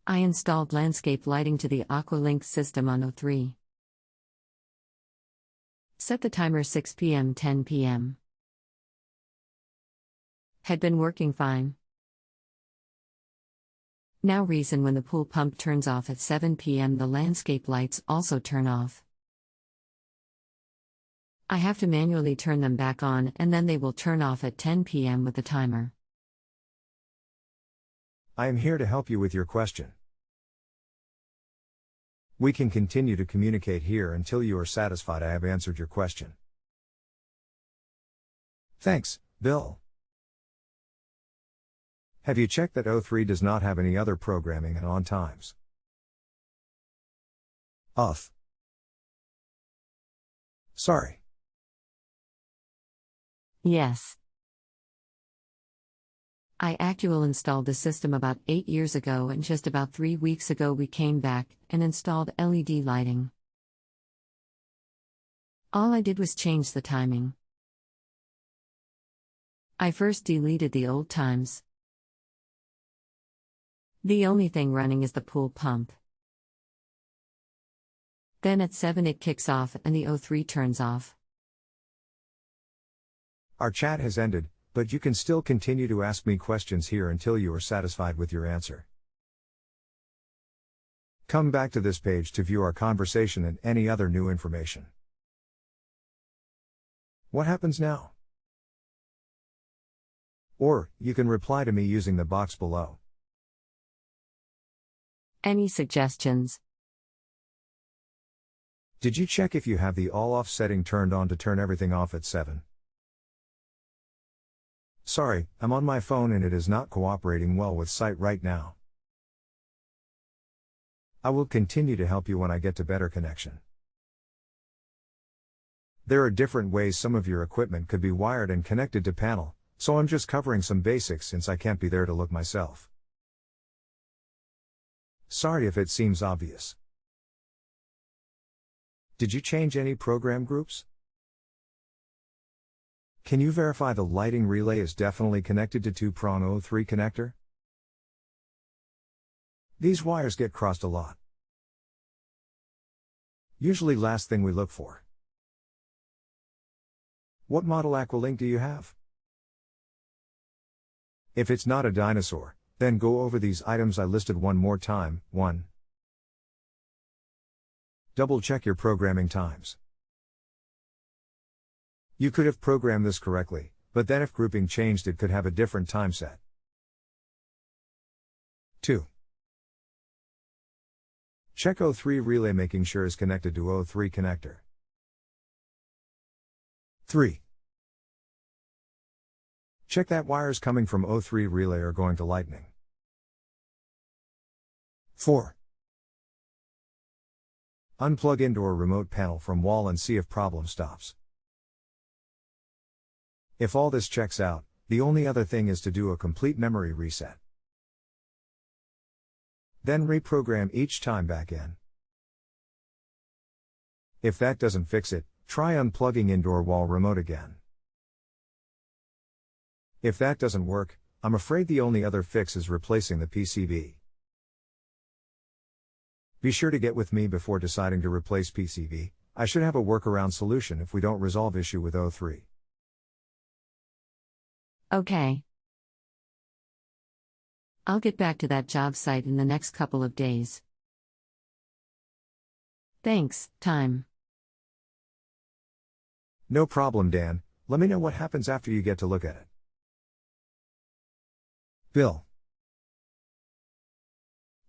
I installed landscape lighting to the Aqualink system on 03. Set the timer 6 p.m. 10 p.m. Had been working fine. Now reason when the pool pump turns off at 7 p.m. the landscape lights also turn off. I have to manually turn them back on and then they will turn off at 10 p.m. with the timer. I am here to help you with your question. We can continue to communicate here until you are satisfied I have answered your question. Thanks, Bill. Have you checked that 03 does not have any other programming and on times? Sorry. Yes. I actual installed the system about 8 years ago and just about 3 weeks ago we came back and installed LED lighting. All I did was change the timing. I first deleted the old times. The only thing running is the pool pump. Then at 7 it kicks off and the 03 turns off. Our chat has ended, but you can still continue to ask me questions here until you are satisfied with your answer. Come back to this page to view our conversation and any other new information. What happens now? Or, you can reply to me using the box below. Any suggestions? Did you check if you have the all-off setting turned on to turn everything off at 7? Sorry, I'm on my phone and it is not cooperating well with site right now. I will continue to help you when I get to better connection. There are different ways some of your equipment could be wired and connected to panel, so I'm just covering some basics since I can't be there to look myself. Sorry if it seems obvious. Did you change any program groups? Can you verify the lighting relay is definitely connected to 2-prong 03 connector? These wires get crossed a lot. Usually last thing we look for. What model Aqualink do you have? If it's not a dinosaur, then go over these items I listed one more time. 1. Double check your programming times. You could have programmed this correctly, but then if grouping changed it could have a different time set. 2. Check 03 relay making sure is connected to 03 connector. 3. Check that wires coming from 03 relay are going to lightning. 4. Unplug indoor remote panel from wall and see if problem stops. If all this checks out, the only other thing is to do a complete memory reset. Then reprogram each time back in. If that doesn't fix it, try unplugging indoor wall remote again. If that doesn't work, I'm afraid the only other fix is replacing the PCB. Be sure to get with me before deciding to replace PCB. I should have a workaround solution if we don't resolve issue with 03. Okay. I'll get back to that job site in the next couple of days. Thanks, time. No problem, Dan. Let me know what happens after you get to look at it. Bill.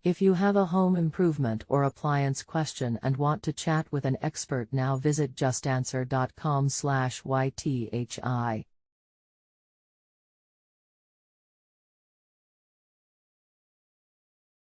If you have a home improvement or appliance question and want to chat with an expert now visit JustAnswer.com/YTHI.